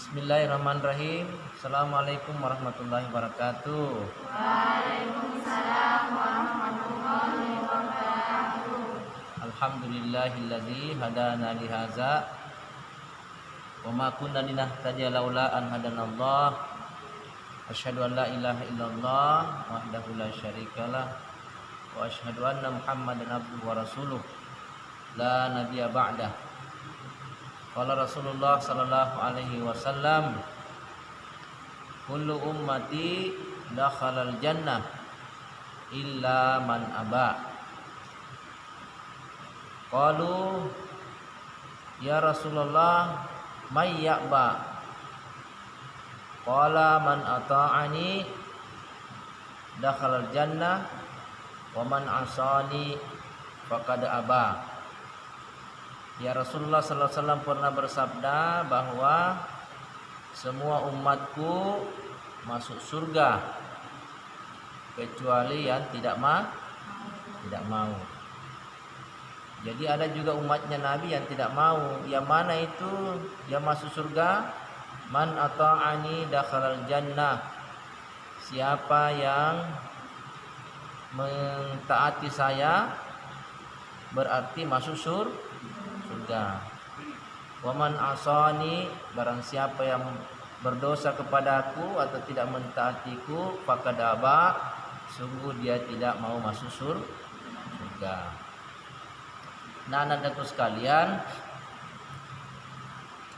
Bismillahirrahmanirrahim. Assalamualaikum warahmatullahi wabarakatuh. Waalaikumsalam warahmatullahi wabarakatuh. Alhamdulillahilladzi hadana li hadza wa ma kunna linahtadiya laula an hadanallah. Asyhadu an la ilaha illallah wahdahu la syarikalah wa asyhadu anna Muhammadan abduhu wa rasuluh la nabiyya ba'dah. Qala Rasulullah sallallahu alaihi wasallam, kullu ummati dakhalal jannah illa man aba. Qalu ya Rasulullah may ya'ba? Qala man ata'ani dakhalal jannah wa man asani faqad aba. Ya Rasulullah sallallahu alaihi wasallam pernah bersabda bahwa semua umatku masuk surga kecuali yang tidak mau. Jadi ada juga umatnya Nabi yang tidak mau. Yang mana itu yang masuk surga? Man ata'ani dakhalal jannah. Siapa yang mentaati saya berarti masuk surga. Waman asani, barang siapa yang berdosa kepadaku atau tidak mentaatiku, faqad aba, sungguh dia tidak mau masuk surga. Nah, anak-anakku sekalian,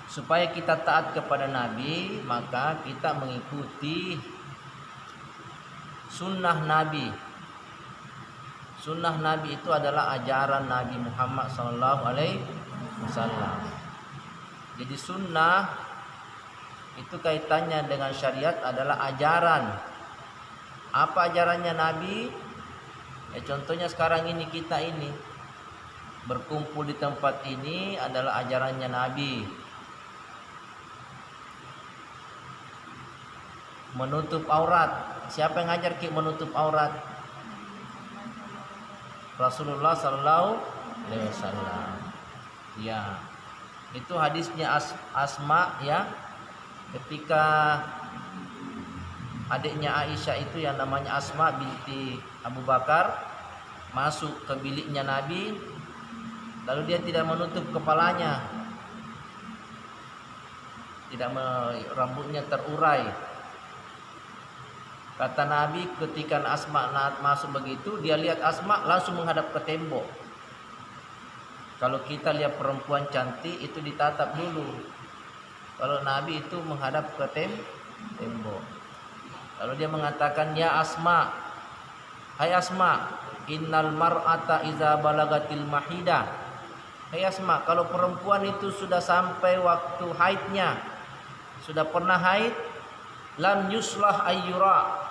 supaya kita taat kepada Nabi, maka kita mengikuti sunnah Nabi. Sunnah Nabi itu adalah ajaran Nabi Muhammad sallallahu alaihi wasallam. Jadi sunnah itu kaitannya dengan syariat adalah ajaran. Apa ajarannya Nabi? Ya, contohnya sekarang ini kita ini berkumpul di tempat ini adalah ajarannya Nabi. Menutup aurat. Siapa yang ngajar kita menutup aurat? Rasulullah sallallahu alaihi wasallam. Ya. Itu hadisnya Asma ya. Ketika adiknya Aisyah itu yang namanya Asma binti Abu Bakar masuk ke biliknya Nabi, lalu dia tidak menutup kepalanya. Rambutnya terurai. Kata Nabi ketika Asma masuk begitu, dia lihat Asma langsung menghadap ke tembok. Kalau kita lihat perempuan cantik itu ditatap dulu. Kalau Nabi itu menghadap ke tembok. Lalu dia mengatakan, ya Asma, hai Asma, innal mar'ata iza balagatil mahidah. Hai Asma, kalau perempuan itu sudah sampai waktu haidnya, sudah pernah haid, lam yuslah ayyura,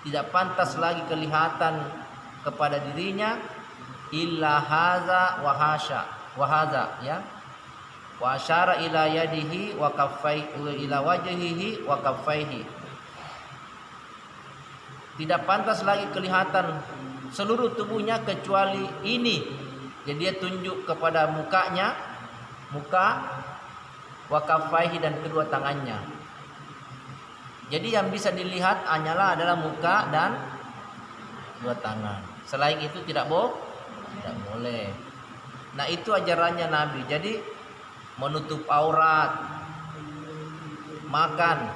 tidak pantas lagi kelihatan kepada dirinya illa haza wa hasya wa haza ya wa asyara ila yadihi wa kaffaihi ila wajhihi wa kaffaihi, tidak pantas lagi kelihatan seluruh tubuhnya kecuali ini. Jadi dia tunjuk kepada mukanya, wa kaffaihi, dan kedua tangannya. Jadi yang bisa dilihat hanyalah adalah muka dan dua tangan. Selain itu tidak boleh. Nah, itu ajarannya Nabi. Jadi menutup aurat, makan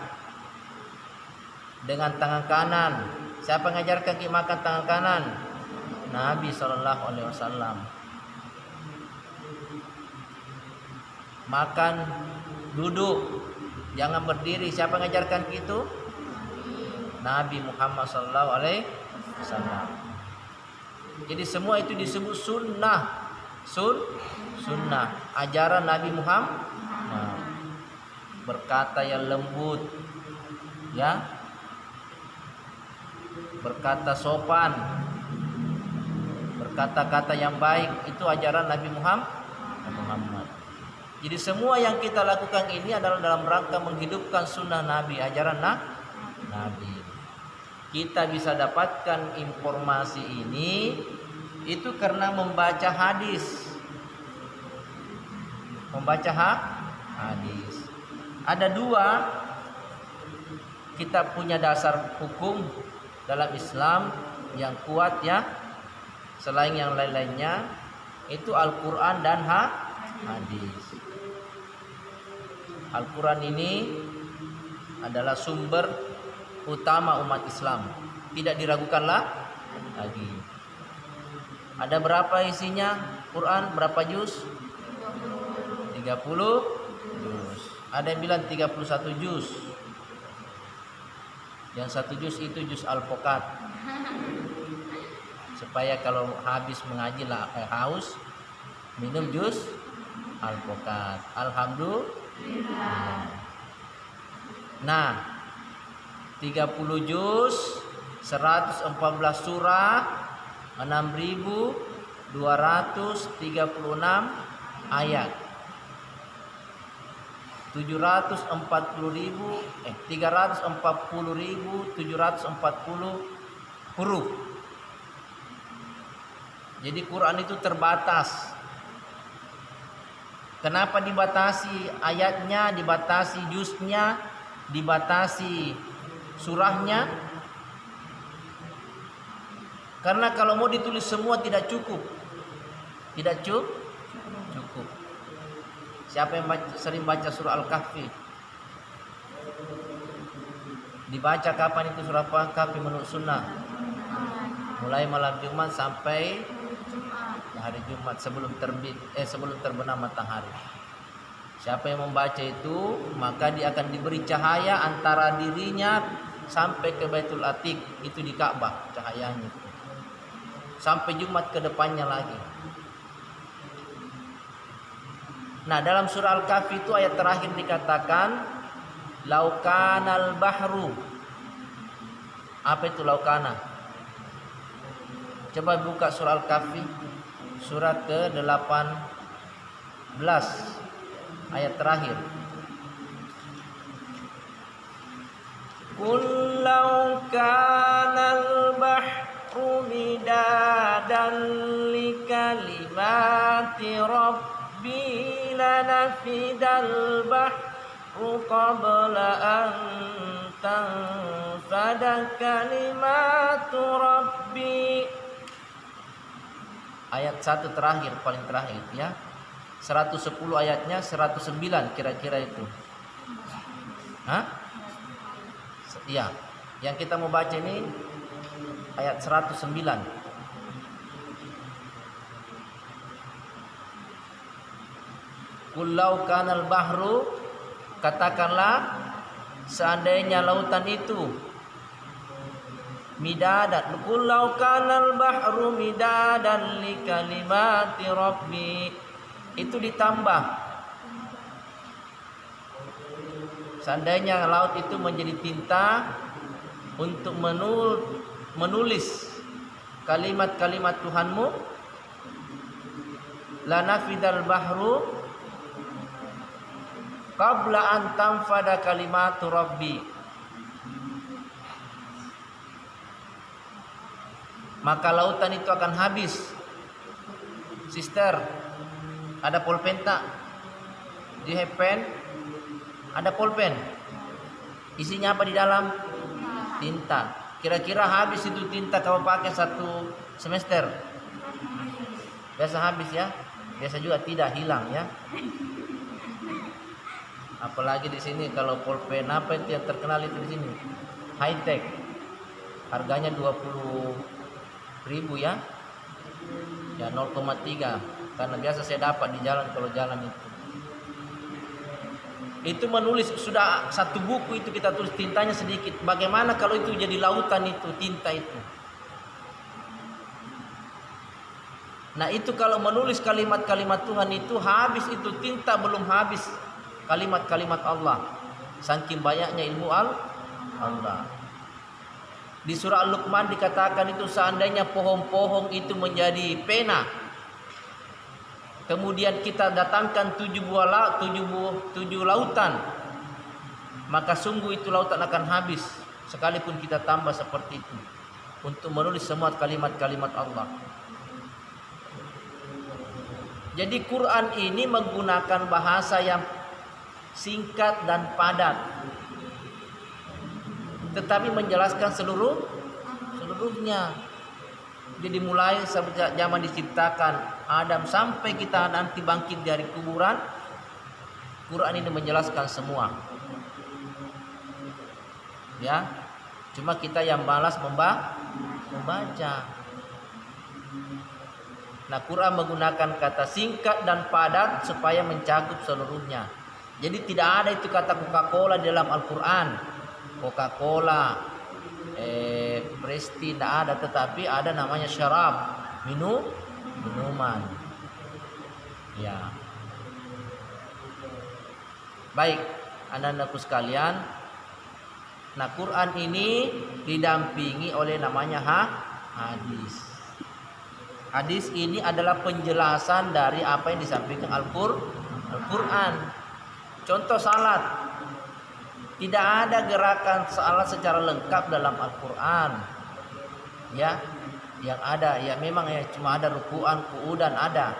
dengan tangan kanan. Siapa mengajarkan kita makan tangan kanan? Nabi sallallahu alaihi wasallam. Makan duduk, jangan berdiri. Siapa mengajarkan itu? Nabi Muhammad sallallahu alaihi wasallam. Jadi semua itu disebut sunnah. Sunnah, ajaran Nabi Muhammad. Nah, berkata yang lembut, ya, berkata sopan, berkata-kata yang baik, itu ajaran Nabi Muhammad. Jadi semua yang kita lakukan ini adalah dalam rangka menghidupkan sunnah Nabi, ajaran Nabi. Kita bisa dapatkan informasi ini itu karena membaca hadis. Ada dua kita punya dasar hukum dalam Islam yang kuat ya, selain yang lain-lainnya, itu Al-Quran dan hadis. Al-Quran ini adalah sumber utama umat Islam, tidak diragukanlah lagi. Ada berapa isinya Quran? Berapa juz? 30 juz. Ada yang bilang 31 juz. Yang satu juz itu juz Al-Pokat, supaya kalau habis mengaji haus, minum juz Al-Pokat. Alhamdulillah. Nah, 30 juz, 114 surah, 6.236 ayat, 340.740 huruf. Jadi Quran itu terbatas. Kenapa dibatasi ayatnya, dibatasi juznya, dibatasi surahnya? Karena kalau mau ditulis semua tidak cukup. Tidak cukup. Siapa yang sering baca surah Al-Kahfi? Dibaca kapan itu surah Al-Kahfi menurut sunnah? Mulai malam Jumat sampai hari Jumat sebelum terbenam matahari. Siapa yang membaca itu, maka dia akan diberi cahaya antara dirinya sampai ke Baitul Atiq, itu di Ka'bah cahayanya itu. Sampai Jumat ke depannya lagi. Nah, dalam surah Al-Kahfi itu ayat terakhir dikatakan laukanal bahru. Apa itu laukana? Coba buka surah Al-Kahfi surat ke-18 ayat terakhir. Qul law kanal bahru midadan likalimati rabbi lanafidal bahru qabla an tanfada kalimatu rabbi. Ayat 1 terakhir, paling terakhir ya. 110 ayatnya 109 kira-kira itu. Hah? Iya. Yang kita mau baca ini ayat 109. Kullau kanal bahru, katakanlah seandainya lautan itu midadan, kullau kanal bahru midadan li kalimati rabbi, itu ditambah. Seandainya laut itu menjadi tinta untuk menulis kalimat-kalimat Tuhanmu, lanafidal bahru qabla an tanfada kalimatu rabbi, maka lautan itu akan habis. Sister, ada pulpen tak? Di pen ada pulpen. Isinya apa di dalam? Tinta. Kira-kira habis itu tinta kamu pakai 1 semester? Biasa habis ya? Biasa juga tidak, hilang ya. Apalagi di sini kalau pulpen apa itu yang terkenal itu di sini? High tech. Harganya 20.000 ya. Ya 0,3, karena biasa saya dapat di jalan kalau jalan itu. Itu menulis sudah 1 buku itu kita tulis, tintanya sedikit. Bagaimana kalau itu jadi lautan itu, tinta itu? Nah, itu kalau menulis kalimat-kalimat Tuhan itu habis itu tinta, belum habis kalimat-kalimat Allah. Saking banyaknya ilmu Allah. Di surah Al-Luqman dikatakan itu seandainya pohon-pohon itu menjadi pena, kemudian kita datangkan 7 lautan, maka sungguh itu lautan akan habis, sekalipun kita tambah seperti itu untuk menulis semua kalimat-kalimat Allah. Jadi Quran ini menggunakan bahasa yang singkat dan padat, tetapi menjelaskan seluruhnya. Jadi mulai sejak zaman diciptakan Adam sampai kita nanti bangkit dari kuburan, Quran ini menjelaskan semua. Ya, cuma kita yang malas membaca. Nah, Quran menggunakan kata singkat dan padat supaya mencakup seluruhnya. Jadi tidak ada itu kata Coca-Cola di dalam Al-Quran. Coca-Cola, Presti tidak ada, tetapi ada namanya syarab, minuman. Ya. Baik, anak-anakku sekalian. Nah, Quran ini didampingi oleh namanya hadis. Hadis ini adalah penjelasan dari apa yang disampaikan Al-Quran. Contoh salat. Tidak ada gerakan salat secara lengkap dalam Al-Quran. Ya, yang ada ya memang ya cuma ada ruku'an, qu'udan ada.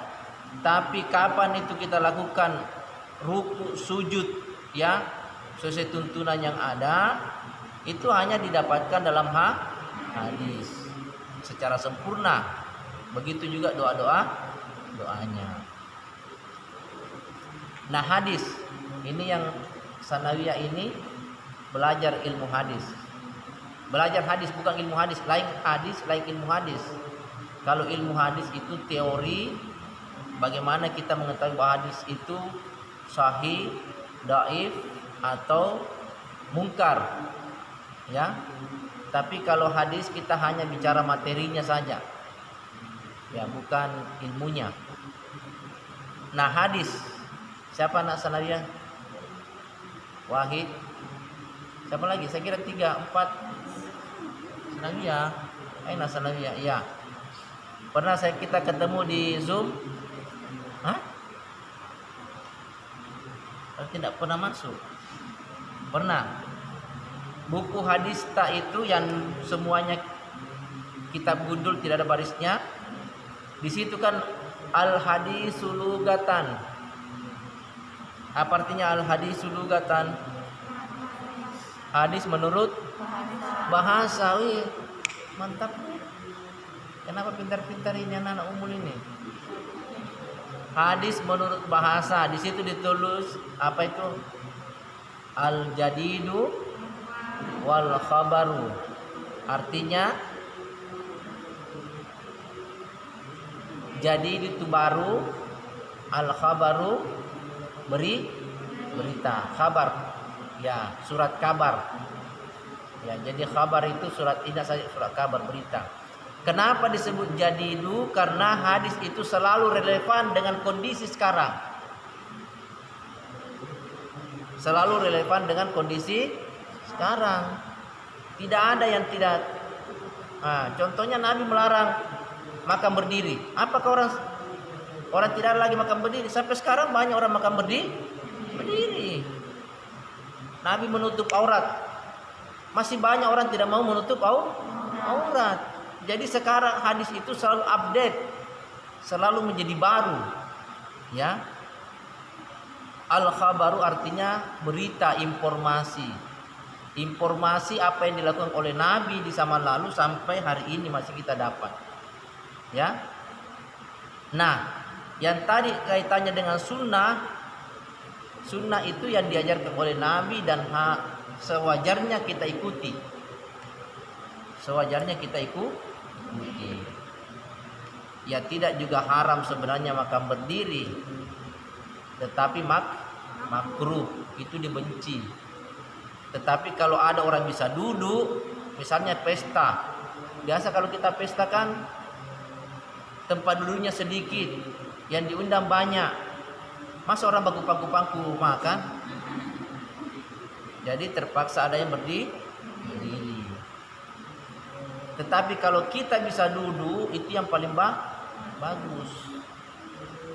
Tapi kapan itu kita lakukan ruku, sujud ya sesuai tuntunan yang ada, itu hanya didapatkan dalam hadis secara sempurna. Begitu juga doanya. Nah, hadis ini yang sanawiyah ini belajar ilmu hadis. Belajar hadis bukan ilmu hadis, lain ilmu hadis. Kalau ilmu hadis itu teori bagaimana kita mengetahui bahwa hadis itu sahih, dhaif atau mungkar. Ya. Tapi kalau hadis kita hanya bicara materinya saja. Ya, bukan ilmunya. Nah, hadis. Siapa anak sanawiyah? Wahid. Siapa lagi? Saya kira 3, 4 sanawiyah. Aina sanawiyah? Iya. Pernah kita ketemu di Zoom? Hah? Tidak pernah masuk. Pernah. Buku hadis tak itu yang semuanya kitab gundul tidak ada barisnya. Di situ kan al-hadisul lugatan. Apa artinya al-hadisul lugatan? Hadis menurut bahasa. Wih, mantap. Kenapa pintar-pintar ini anak-anak umul ini? Hadis menurut bahasa. Di situ ditulis apa itu? Al-jadidu wal khabaru. Artinya jadi itu baru, al khabaru berita, khabar. Ya, surat kabar. Ya, jadi khabar itu surat, tidak saja surat kabar, berita. Kenapa disebut jadidu? Karena hadis itu selalu relevan dengan kondisi sekarang. Selalu relevan dengan kondisi sekarang. Tidak ada yang tidak. Nah, contohnya Nabi melarang makan berdiri. Apakah orang tidak lagi makan berdiri? Sampai sekarang banyak orang makan berdiri. Nabi menutup aurat. Masih banyak orang tidak mau menutup aurat. Jadi sekarang hadis itu selalu update, selalu menjadi baru. Ya. Al-khabaru artinya berita, informasi. Informasi apa yang dilakukan oleh Nabi di zaman lalu sampai hari ini masih kita dapat. Ya. Nah, yang tadi kaitannya dengan sunnah. Sunnah itu yang diajarkan oleh Nabi dan sewajarnya kita ikuti. Sewajarnya kita ikuti. Ya, tidak juga haram sebenarnya makan berdiri. Tetapi makruh, itu dibenci. Tetapi kalau ada orang bisa duduk, misalnya pesta. Biasa kalau kita pesta kan tempat duduknya sedikit, yang diundang banyak. Masa orang bangku-bangku makan? Jadi terpaksa ada yang berdiri. Tetapi kalau kita bisa duduk, itu yang paling bagus.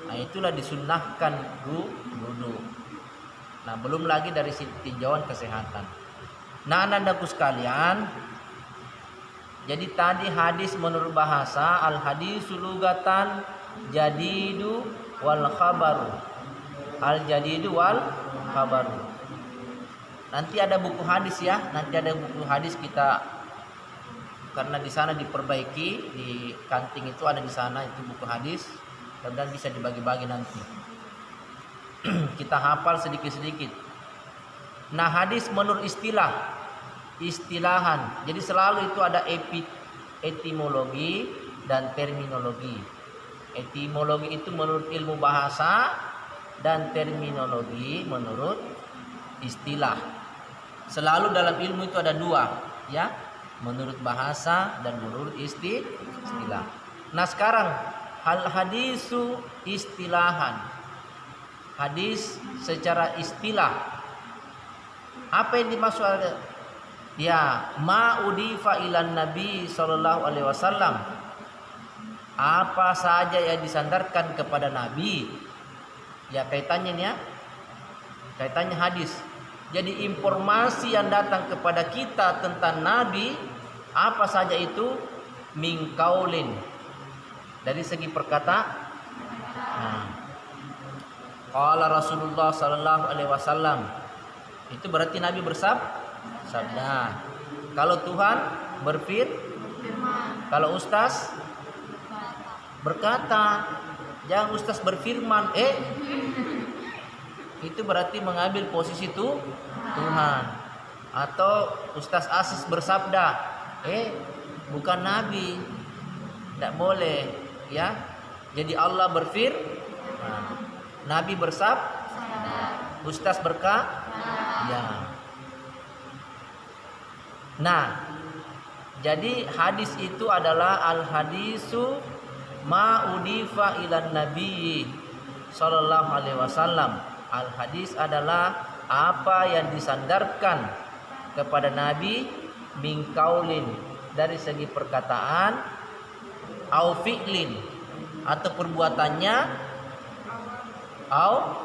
Nah, itulah disunnahkan duduk. Nah, belum lagi dari tinjauan kesehatan. Nah, anak-anakku sekalian, jadi tadi hadis menurut bahasa, al-hadisul lugatan jadidu wal khabaru. Al-jadidu wal khabaru. Nanti ada buku hadis ya, nanti ada buku hadis kita, karena di sana diperbaiki, di kanting itu ada di sana itu buku hadis, dan bisa dibagi-bagi nanti. Kita hafal sedikit-sedikit. Nah, hadis menurut istilahan. Jadi selalu itu ada etimologi dan terminologi. Etimologi itu menurut ilmu bahasa dan terminologi menurut istilah. Selalu dalam ilmu itu ada dua, ya, menurut bahasa dan menurut istilah. Nah, sekarang hadisu istilahan. Hadis secara istilah. Apa yang dimaksud? Ya, ma udifa ilan Nabi sallallahu alaihi wasallam. Apa saja yang disandarkan kepada Nabi. Ya, kaitannya nih ya. Kaitannya hadis. Jadi informasi yang datang kepada kita tentang Nabi, apa saja itu, min qaulin, dari segi perkataan. Qala Rasulullah sallallahu alaihi wasallam. Itu berarti Nabi bersabda. Kalau Tuhan berfirman. Kalau ustaz berkata. Jangan ustaz berfirman, itu berarti mengambil posisi itu Tuhan. Atau Ustaz Asis bersabda, bukan Nabi, tidak boleh, ya. Jadi Allah berfirman, Nabi bersabda, Ustaz berkata, ya. Nah, jadi hadis itu adalah al hadisu ma udifa ilan Nabi sallallahu alaihi wasallam. Al hadis adalah apa yang disandarkan kepada Nabi min qaulin, dari segi perkataan, au fi'lin, atau perbuatannya, au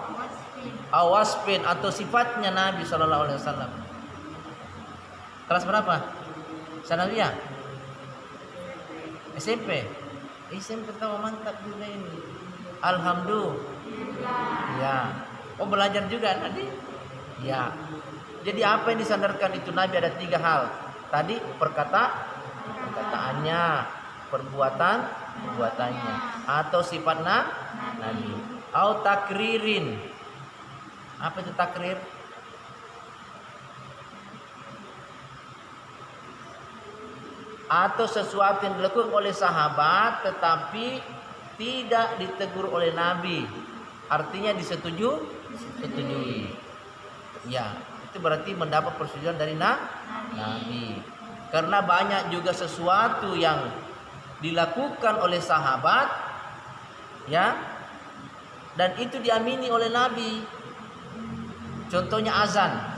wasfin, atau sifatnya Nabi sallallahu alaihi wasallam. Kelas berapa? Sanawiyah? SMP? SMP pertama, mantap juga ini. Alhamdulillah. Ya. Oh, belajar juga tadi? Ya. Jadi apa yang disandarkan itu Nabi ada 3 hal. Tadi perkataannya, perbuatannya, atau sifat Nabi. Au takririn. Apa itu takrir? Atau sesuatu yang dilakukan oleh sahabat tetapi tidak ditegur oleh Nabi. Artinya disetujui. Ya, itu berarti mendapat persetujuan dari Nabi. Karena banyak juga sesuatu yang dilakukan oleh sahabat, ya, dan itu diamini oleh Nabi. Contohnya azan.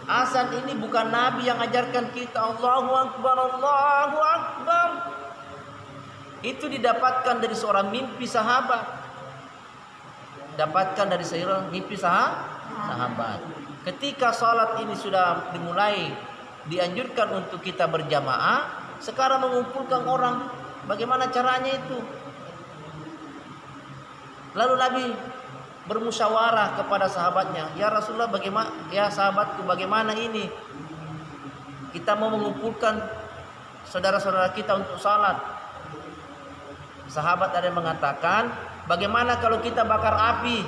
Azan ini bukan Nabi yang ajarkan kita. Allahu Akbar, Allahu Akbar. Itu didapatkan dari seorang mimpi sahabat. Dapatkan dari seorang mimpi sahabat. Ketika salat ini sudah dimulai, dianjurkan untuk kita berjamaah. Sekarang mengumpulkan orang. Bagaimana caranya itu? Lalu Nabi bermusyawarah kepada sahabatnya, ya Rasulullah, bagaimana, ya sahabatku, bagaimana ini? Kita mau mengumpulkan saudara-saudara kita untuk salat. Sahabat ada yang mengatakan, bagaimana kalau kita bakar api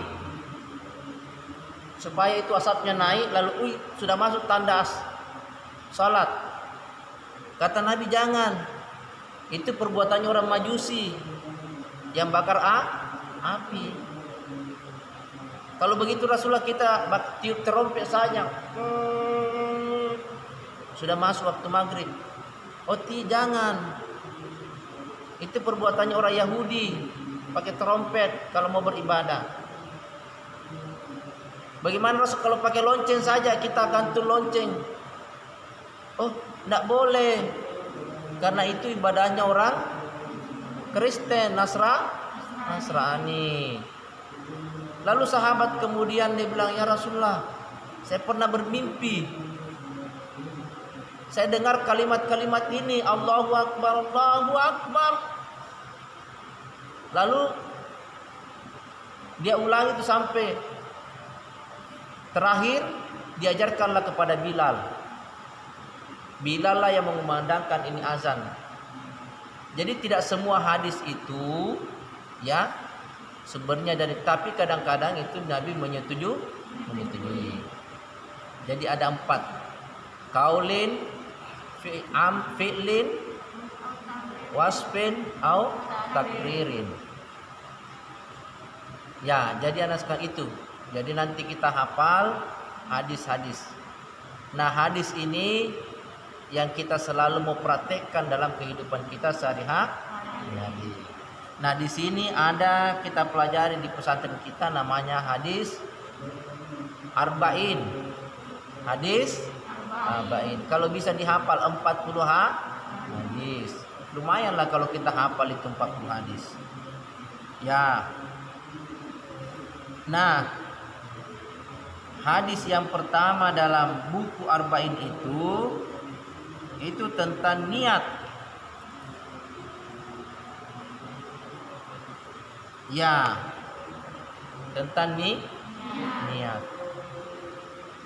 supaya itu asapnya naik, lalu sudah masuk tanda salat. Kata Nabi, jangan. Itu perbuatannya orang Majusi yang bakar api. Kalau begitu Rasulullah, kita tiup terompet saja. Sudah masuk waktu maghrib. Jangan. Itu perbuatannya orang Yahudi, pakai terompet kalau mau beribadah. Bagaimana Rasul kalau pakai lonceng saja, kita gantung lonceng? Tidak boleh. Karena itu ibadahnya orang Kristen, Nasrani. Lalu sahabat kemudian dia bilang, ya Rasulullah, saya pernah bermimpi. Saya dengar kalimat-kalimat ini, Allahu Akbar, Allahu Akbar. Lalu dia ulangi itu sampai Terakhir diajarkanlah kepada Bilal. Bilal lah yang mengumandangkan ini azan. Jadi tidak semua hadis itu ya sebenarnya tapi kadang-kadang itu Nabi menyetujui. Jadi ada 4. Kaulin, fi'lin, wasfin, au takririn. Ya, jadi anak sekalian itu. Jadi nanti kita hafal hadis-hadis. Nah, hadis ini yang kita selalu mau praktekkan dalam kehidupan kita sehari-hari. Nah, di sini ada kita pelajari di pesantren kita namanya hadis arba'in. Hadis arba'in. Kalau bisa dihafal 40 hadis. Lumayanlah kalau kita hafal itu 40 hadis. Ya. Nah, hadis yang pertama dalam buku arba'in itu tentang niat. Ya, tentang niat.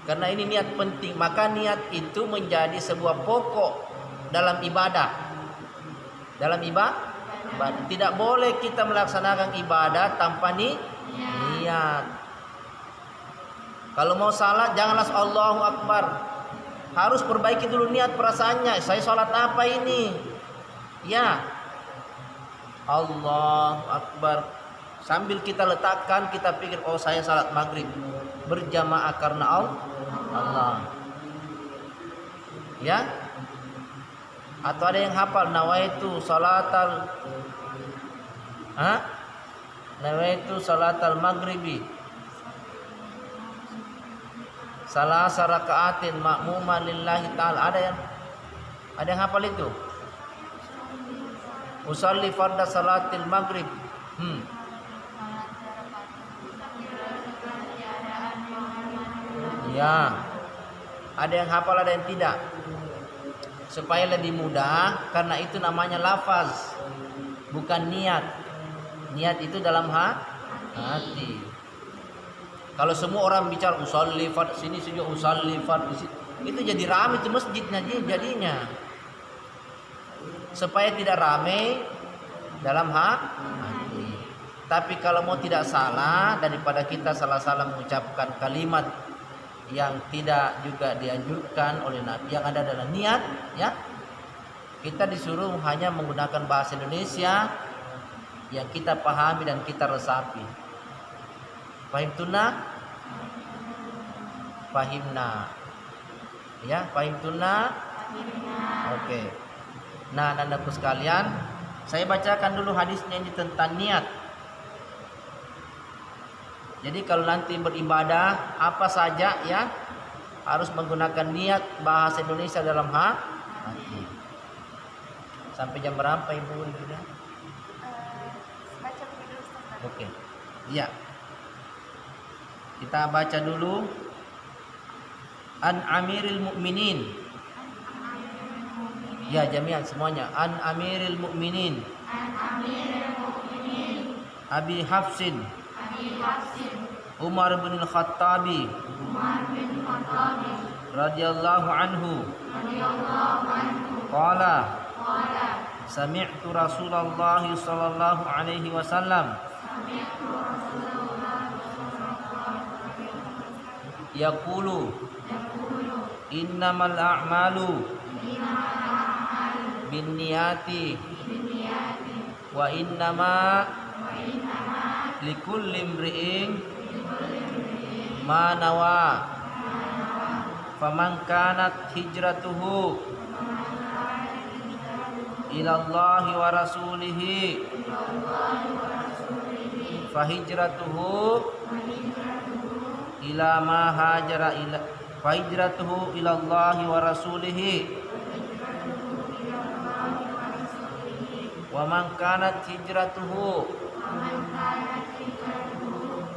Karena ini niat penting, maka niat itu menjadi sebuah pokok dalam ibadah. Dalam ibadah tidak boleh kita melaksanakan ibadah tanpa niat. Kalau mau salat janganlah Allahu Akbar. Harus perbaiki dulu niat perasaannya. Saya salat apa ini? Ya. Allahu Akbar. Sambil kita letakkan, kita pikir, oh saya salat maghrib berjamaah karena Allah. Ya. Atau ada yang hafal nawaitu salatal maghribi salasa rakaatin ma'muman lillahi ta'ala. Ada yang hafal itu? Usalli farda salatil maghrib. Ya. Ada yang hafal, ada yang tidak. Supaya lebih mudah, karena itu namanya lafaz, bukan niat. Niat itu dalam hati. Kalau semua orang bicara usolli fard sini juga usolli fard di situ, itu jadi ramai itu masjidnya jadinya. Supaya tidak ramai dalam hati. Tapi kalau mau tidak salah, daripada kita salah-salah mengucapkan kalimat yang tidak juga dianjurkan oleh Nabi, yang ada dalam niat, ya kita disuruh hanya menggunakan bahasa Indonesia yang kita pahami dan kita resapi. Fahimtuna? Fahimna. Ya, fahimtuna? Oke. Nah, anak-anakku sekalian, saya bacakan dulu hadisnya ini tentang niat. Jadi kalau nanti beribadah apa saja ya harus menggunakan niat bahasa Indonesia dalam hati. Sampai jam berapa Ibu sudah? Baca dulu Ustaz. Oke. Iya. Kita baca dulu. An Amiril Mukminin. Ya, jami'an semuanya. An Amiril Mukminin. Abi Hafsin. Umar bin Al-Khattabi radhiyallahu anhu qala sami'tu Rasulullah sallallahu alaihi wasallam yaqulu innamal a'malu binniyati wa innama likulli imri'in ma nawa faman kanat hijratuhu ila Allah wa rasulihi fa hijratuhu ila ma hajara ila fa hijratuhu ila Allah wa rasulihi wa man kanat hijratuhu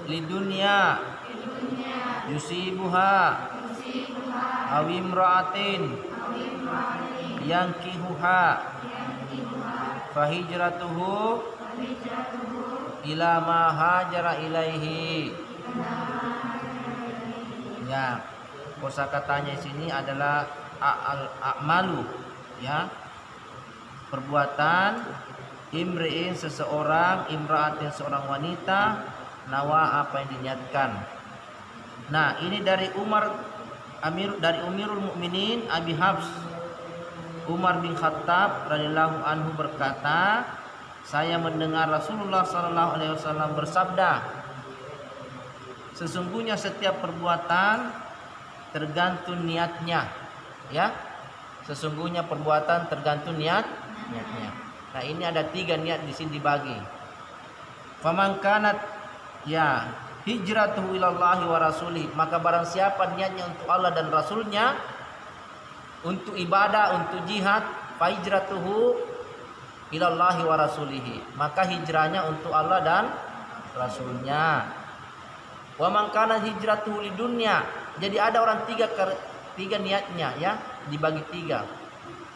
lidunya yusibuha aw imra'atin yankihuha fahijratuhu ila ma hajara ilaihi. Ya, kosakatanya di sini adalah a'malu, ya. Perbuatan imri'in seseorang, imra'atin seorang wanita, nawa apa yang diniatkan. Nah, ini dari Umirul Mukminin Abi Hafs Umar bin Khattab radhiyallahu anhu berkata, saya mendengar Rasulullah sallallahu alaihi wasallam bersabda, sesungguhnya setiap perbuatan tergantung niatnya, ya. Sesungguhnya perbuatan tergantung niatnya. Nah, ini ada 3 niat di sini dibagi. Faman kanat ya hijratuhu ilallahi wa rasulih, maka barang siapa niatnya untuk Allah dan Rasulnya, untuk ibadah, untuk jihad, fa hijratuhu ilallahi wa rasulihi, maka hijrahnya untuk Allah dan Rasulnya. Wa man kana hijratuhu lidunya, jadi ada orang 3 niatnya, ya, dibagi 3.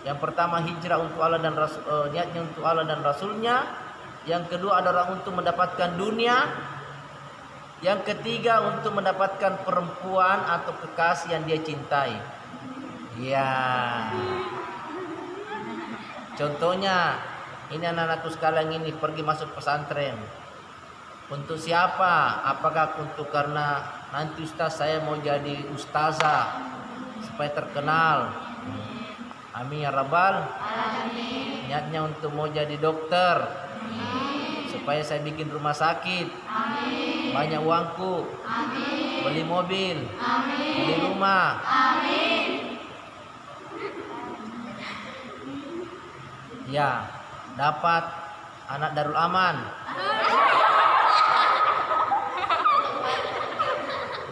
Yang pertama hijrah untuk Allah dan niatnya untuk Allah dan Rasulnya. Yang kedua adalah untuk mendapatkan dunia. Yang ketiga untuk mendapatkan perempuan atau kekasih yang dia cintai. Ya. Contohnya, ini anak-anakku sekalian ini pergi masuk pesantren. Untuk siapa? Apakah untuk karena nanti ustaz saya mau jadi ustazah supaya terkenal? Amin ya rabbal alamin. Niatnya untuk mau jadi dokter. Amin. Supaya saya bikin rumah sakit. Amin. Banyak uangku. Amin. Beli mobil. Amin. Beli rumah. Amin. Ya, dapat anak Darul Aman.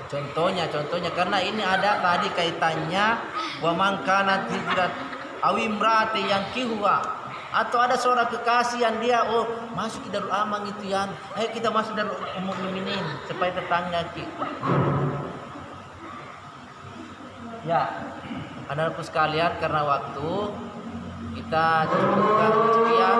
Contohnya karena ini ada tadi kaitannya wa man kanat hijrat awimrati yang kihwa, atau ada seorang kekasih yang dia masuk ke Darul Aman itu yang ayo kita masuk Darul Mukminin supaya tetangga kita. Ya, anak-anakku sekalian, karena waktu kita cukupkan sekian.